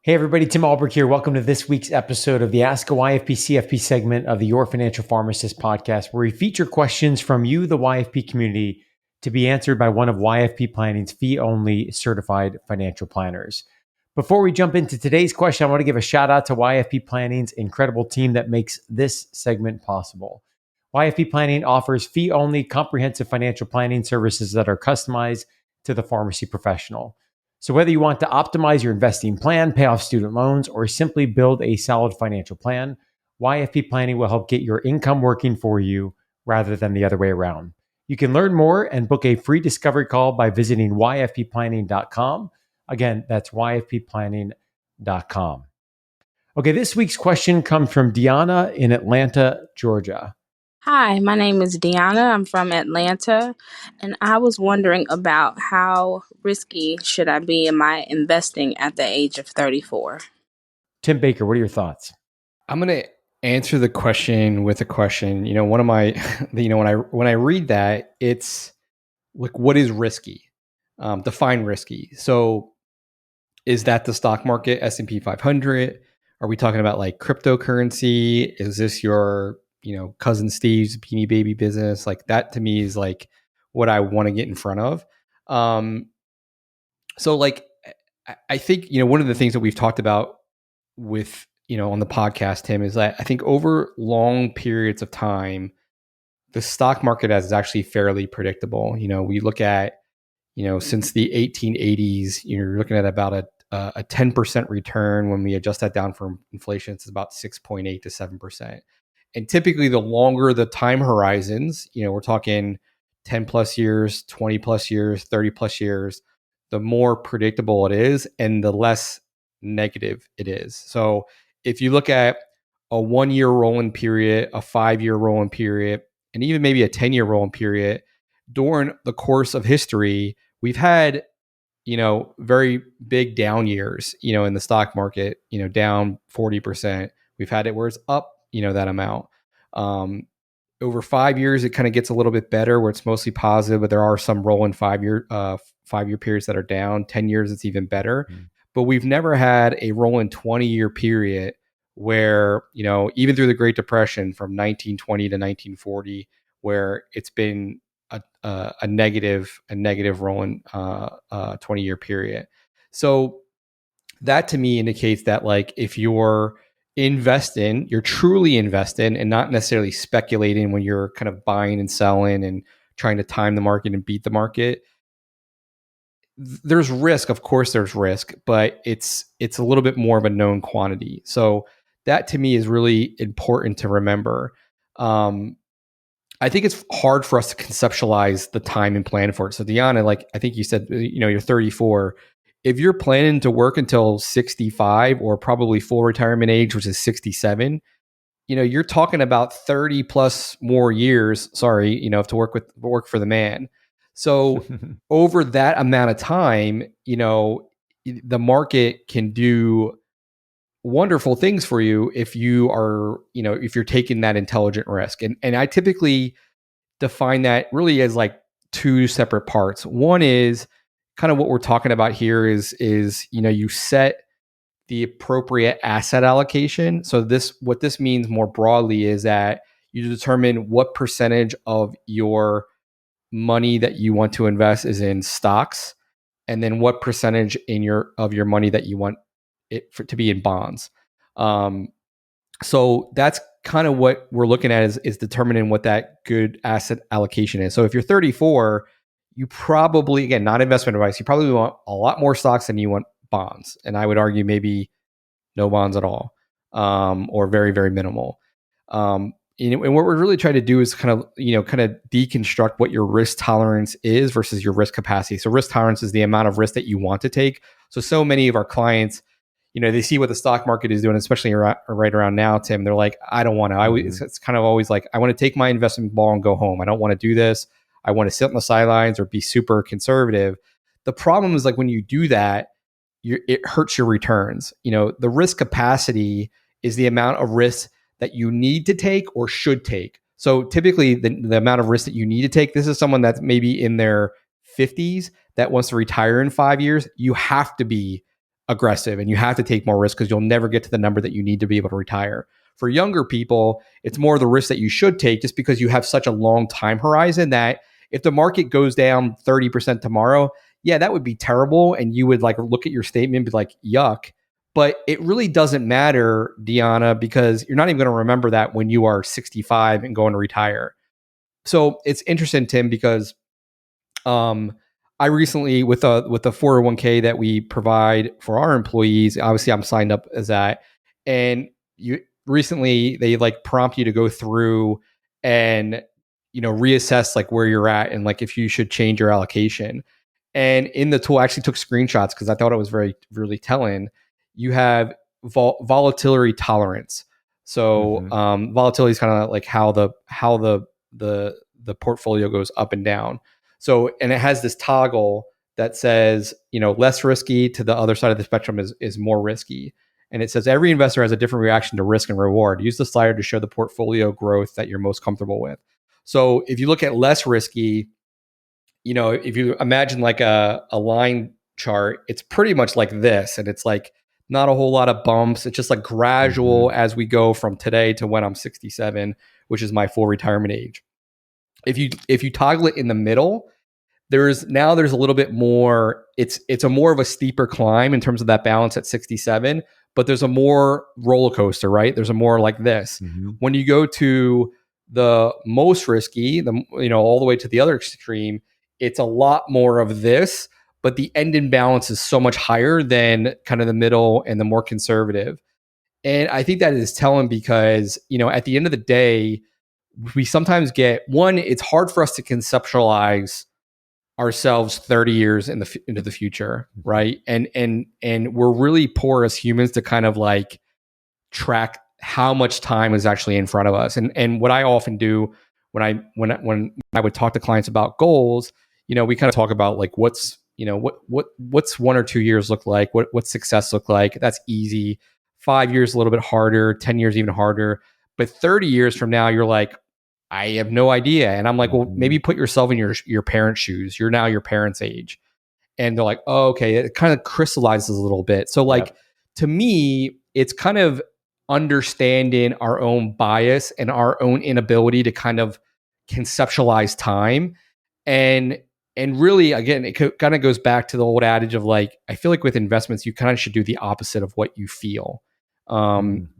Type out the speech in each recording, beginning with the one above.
Hey everybody, Tim Albrecht here. Welcome to this week's episode of the Ask a YFP CFP segment of the Your Financial Pharmacist Podcast, where we feature questions from you, the YFP community, to be answered by one of YFP Planning's fee-only certified financial planners. Before we jump into today's question, I want to give a shout out to YFP Planning's incredible team that makes this segment possible. YFP Planning offers fee-only comprehensive financial planning services that are customized to the pharmacy professional. So whether you want to optimize your investing plan, pay off student loans, or simply build a solid financial plan, YFP Planning will help get your income working for you rather than the other way around. You can learn more and book a free discovery call by visiting yfpplanning.com. Again, that's yfpplanning.com. Okay, this week's question comes from Deanna in Atlanta, Georgia. Hi, my name is Deanna. I'm from Atlanta, and I was wondering about how risky should I be in my investing at the age of 34? Tim Baker, what are your thoughts? I'm going to answer the question with a question. One of my, when I read that, it's like, what is risky? Define risky. So is that the stock market, S&P 500? Are we talking about like cryptocurrency? Is this your cousin Steve's Beanie Baby business? Like that to me is like what I want to get in front of. So like, I think, one of the things that we've talked about with, on the podcast, Tim, is that I think over long periods of time, the stock market is actually fairly predictable. We look at, since the 1880s, you're looking at about a 10% return. When we adjust that down for inflation, it's about 6.8 to 7%. And typically the longer the time horizons, we're talking 10 plus years, 20 plus years, 30 plus years, the more predictable it is and the less negative it is. So if you look at a 1-year rolling period, a 5-year rolling period, and even maybe a 10-year rolling period, during the course of history, we've had, very big down years, in the stock market, down 40%. We've had it where it's up, that amount. Over 5 years, it kind of gets a little bit better where it's mostly positive, but there are some rolling 5-year periods that are down. 10 years, it's even better. But we've never had a rolling 20-year period where, even through the Great Depression from 1920 to 1940, where it's been a negative rolling 20-year period. So that to me indicates that like if you're truly investing and not necessarily speculating when you're kind of buying and selling and trying to time the market and beat the market, there's risk. Of course there's risk, but it's a little bit more of a known quantity. So that to me is really important to remember. I think it's hard for us to conceptualize the time and plan for it. So Deanna, like I think you said, you're 34. If you're planning to work until 65 or probably full retirement age, which is 67, you're talking about 30 plus more years, to work for the man. So over that amount of time, the market can do wonderful things for you if you are, if you're taking that intelligent risk. And I typically define that really as like two separate parts. One is kind of what we're talking about here is you set the appropriate asset allocation. So what this means more broadly is that you determine what percentage of your money that you want to invest is in stocks, and then what percentage of your money that you want to be in bonds. So that's kind of what we're looking at is determining what that good asset allocation is. So if you're 34, you probably, again, not investment advice, you probably want a lot more stocks than you want bonds. And I would argue maybe no bonds at all, or very, very minimal. And what we're really trying to do is kind of deconstruct what your risk tolerance is versus your risk capacity. So risk tolerance is the amount of risk that you want to take. So many of our clients, they see what the stock market is doing, especially right around now, Tim. They're like, I don't want to. It's kind of always like, I want to take my investment ball and go home. I don't want to do this. I want to sit on the sidelines or be super conservative. The problem is like when you do that, it hurts your returns. The risk capacity is the amount of risk that you need to take or should take. So typically the amount of risk that you need to take, this is someone that's maybe in their 50s that wants to retire in 5 years. You have to be aggressive and you have to take more risk because you'll never get to the number that you need to be able to retire. For younger people, it's more the risk that you should take just because you have such a long time horizon that if the market goes down 30% tomorrow, yeah, that would be terrible. And you would like look at your statement and be like, yuck. But it really doesn't matter, Deanna, because you're not even going to remember that when you are 65 and going to retire. So it's interesting, Tim, because I recently with the 401k that we provide for our employees, obviously I'm signed up as that, and you recently they like prompt you to go through and reassess like where you're at and like if you should change your allocation. And in the tool, I actually took screenshots because I thought it was really telling. You have volatility tolerance. So volatility is kind of like how the portfolio goes up and down. So, and it has this toggle that says, less risky to the other side of the spectrum is more risky. And it says every investor has a different reaction to risk and reward. Use the slider to show the portfolio growth that you're most comfortable with. So if you look at less risky, if you imagine like a line chart, it's pretty much like this. And it's like not a whole lot of bumps. It's just like gradual as we go from today to when I'm 67, which is my full retirement age. If you toggle it in the middle, there's a little bit more, it's a more of a steeper climb in terms of that balance at 67, but there's a more roller coaster, right? There's a more like this. When you go to the most risky, all the way to the other extreme, it's a lot more of this, but the end in balance is so much higher than kind of the middle and the more conservative. And I think that is telling because, at the end of the day, we sometimes get it's hard for us to conceptualize ourselves 30 years into the future, right? And we're really poor as humans to kind of like track how much time is actually in front of us. And what I often do when I would talk to clients about goals, we kind of talk about like what's 1 or 2 years look like, what success look like. That's easy. 5 years a little bit harder, 10 years even harder. But 30 years from now, you're like, I have no idea. And I'm like, well, maybe put yourself in your parents' shoes. You're now your parents' age. And they're like, oh, okay. It kind of crystallizes a little bit. So like, to me, it's kind of understanding our own bias and our own inability to kind of conceptualize time. And really, again, it kind of goes back to the old adage of like, I feel like with investments, you kind of should do the opposite of what you feel.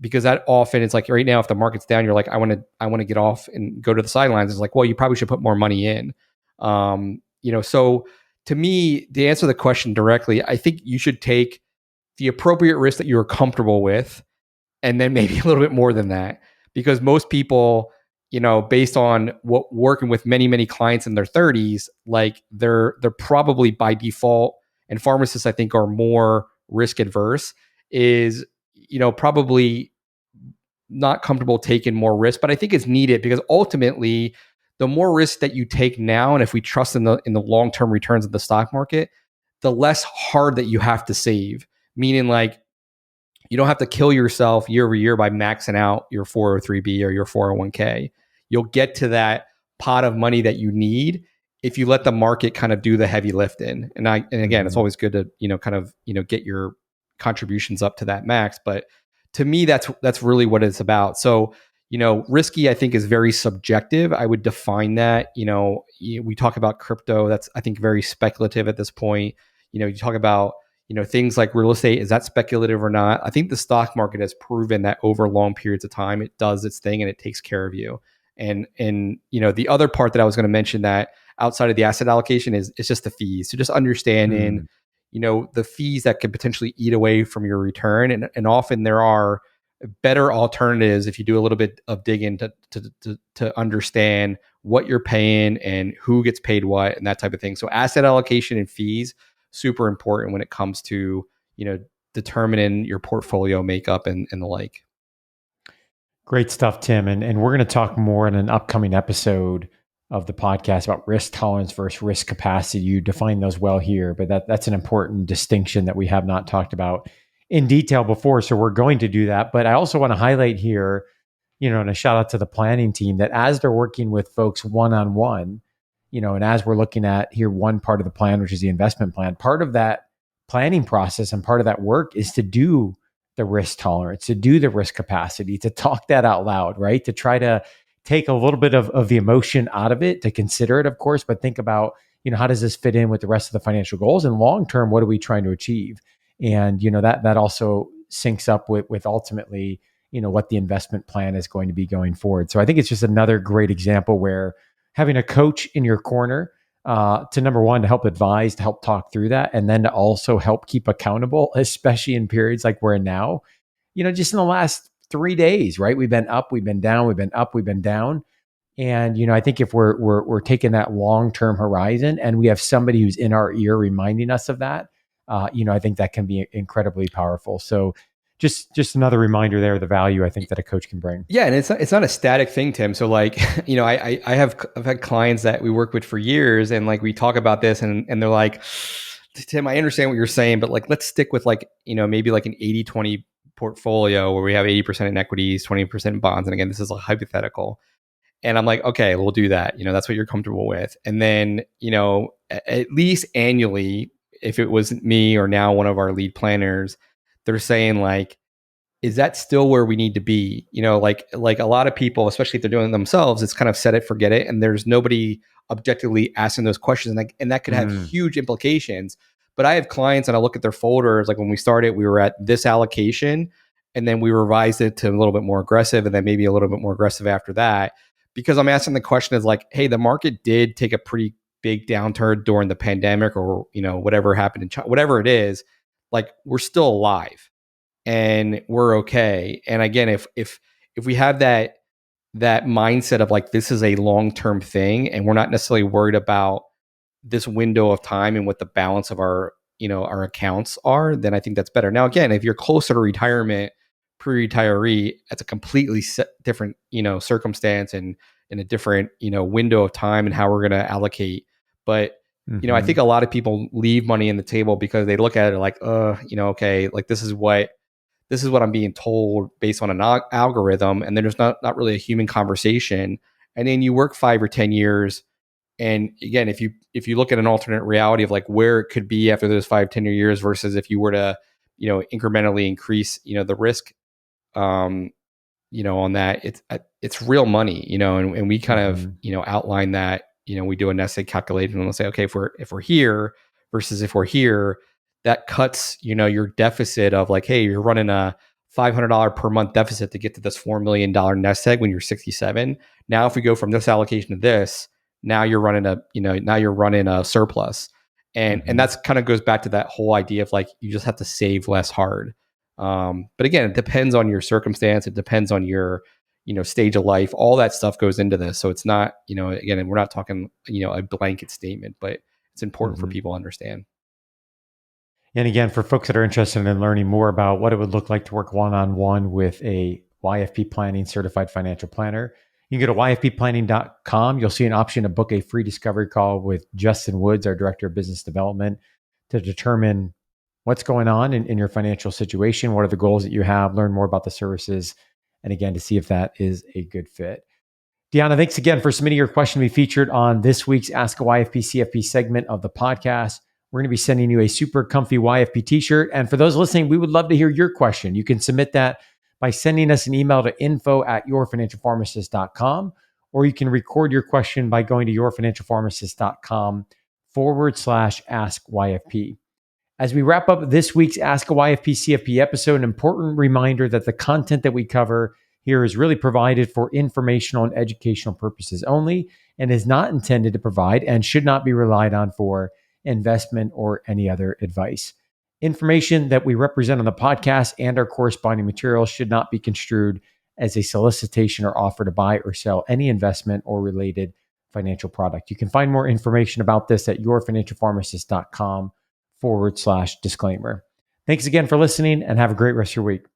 Because that often it's like right now, if the market's down, you're like, I want to get off and go to the sidelines. It's like, well, you probably should put more money in. So to me, to answer the question directly, I think you should take the appropriate risk that you're comfortable with, and then maybe a little bit more than that, because most people, based on what working with many, many clients in their 30s, like they're probably by default, and pharmacists I think are more risk adverse, is probably not comfortable taking more risk, but I think it's needed because ultimately the more risk that you take now, and if we trust in the long-term returns of the stock market, the less hard that you have to save. Meaning like you don't have to kill yourself year over year by maxing out your 403b or your 401k. You'll get to that pot of money that you need if you let the market kind of do the heavy lifting. And again, it's always good to get your contributions up to that max. But to me, that's really what it's about. So, risky, I think, is very subjective. I would define that. We talk about crypto. That's, I think, very speculative at this point. You talk about, things like real estate. Is that speculative or not? I think the stock market has proven that over long periods of time, it does its thing and it takes care of you. And the other part that I was going to mention that outside of the asset allocation is just the fees. So just understanding, the fees that could potentially eat away from your return. And often there are better alternatives if you do a little bit of digging to understand what you're paying and who gets paid what and that type of thing. So asset allocation and fees, super important when it comes to, determining your portfolio makeup and the like. Great stuff, Tim. And we're going to talk more in an upcoming episode of the podcast about risk tolerance versus risk capacity. You define those well here, but that's an important distinction that we have not talked about in detail before. So we're going to do that. But I also want to highlight here, and a shout out to the planning team, that as they're working with folks one-on-one, and as we're looking at here, one part of the plan, which is the investment plan, part of that planning process and part of that work is to do the risk tolerance, to do the risk capacity, to talk that out loud, right? To try to take a little bit of the emotion out of it, to consider it, of course, but think about, how does this fit in with the rest of the financial goals? And long term, what are we trying to achieve? And, that also syncs up with ultimately, what the investment plan is going to be going forward. So I think it's just another great example where having a coach in your corner to number one, to help advise, to help talk through that, and then to also help keep accountable, especially in periods like we're in now. Just in the last 3 days, right? We've been up, we've been down, we've been up, we've been down. And I think if we're taking that long-term horizon and we have somebody who's in our ear reminding us of that, I think that can be incredibly powerful. So just another reminder there of the value I think that a coach can bring. Yeah, and it's not a static thing, Tim. So I've had clients that we work with for years, and like we talk about this, and they're like, Tim, I understand what you're saying, but like let's stick with maybe like an 80-20 portfolio where we have 80% in equities, 20% in bonds. And again, this is a hypothetical. And I'm like, okay, we'll do that. That's what you're comfortable with. And then, at least annually, if it was me or now one of our lead planners, they're saying like, is that still where we need to be? Like a lot of people, especially if they're doing it themselves, it's kind of set it, forget it. And there's nobody objectively asking those questions. And that could have huge implications. But I have clients and I look at their folders, like when we started, we were at this allocation and then we revised it to a little bit more aggressive and then maybe a little bit more aggressive after that. Because I'm asking the question is like, hey, the market did take a pretty big downturn during the pandemic or, whatever happened in China, whatever it is, like we're still alive and we're okay. And again, if we have that mindset of like, this is a long-term thing and we're not necessarily worried about this window of time and what the balance of our accounts are, then I think that's better. Now, again, if you're closer to retirement, pre-retiree, that's a completely different, circumstance and in a different, window of time and how we're going to allocate. But, I think a lot of people leave money in the table because they look at it like, okay, like this is what I'm being told based on an algorithm. And then there's not really a human conversation. And then you work 5 or 10 years. And again, if you look at an alternate reality of like where it could be after those 5-10 years versus if you were to, incrementally increase, the risk, on that, it's real money, and we kind of, outline that, we do a nested calculation and we'll say, okay, if we're here versus if we're here, that cuts, your deficit of like, hey, you're running a $500 per month deficit to get to this $4 million nest egg when you're 67. Now, if we go from this allocation to this, now you're running a surplus. And that's kind of goes back to that whole idea of like, you just have to save less hard. But again, it depends on your circumstance. It depends on your, stage of life. All that stuff goes into this. So it's not, again, we're not talking, a blanket statement, but it's important for people to understand. And again, for folks that are interested in learning more about what it would look like to work one-on-one with a YFP Planning certified financial planner, you can go to yfpplanning.com. You'll see an option to book a free discovery call with Justin Woods, our Director of Business Development, to determine what's going on in your financial situation, what are the goals that you have, learn more about the services, and again, to see if that is a good fit. Deanna, thanks again for submitting your question to be featured on this week's Ask a YFP CFP segment of the podcast. We're going to be sending you a super comfy YFP t-shirt. And for those listening, we would love to hear your question. You can submit that by sending us an email to info@yourfinancialpharmacist.com, or you can record your question by going to yourfinancialpharmacist.com/ask YFP. As we wrap up this week's Ask a YFP CFP episode, an important reminder that the content that we cover here is really provided for informational and educational purposes only and is not intended to provide and should not be relied on for investment or any other advice. Information that we represent on the podcast and our corresponding materials should not be construed as a solicitation or offer to buy or sell any investment or related financial product. You can find more information about this at yourfinancialpharmacist.com/disclaimer. Thanks again for listening and have a great rest of your week.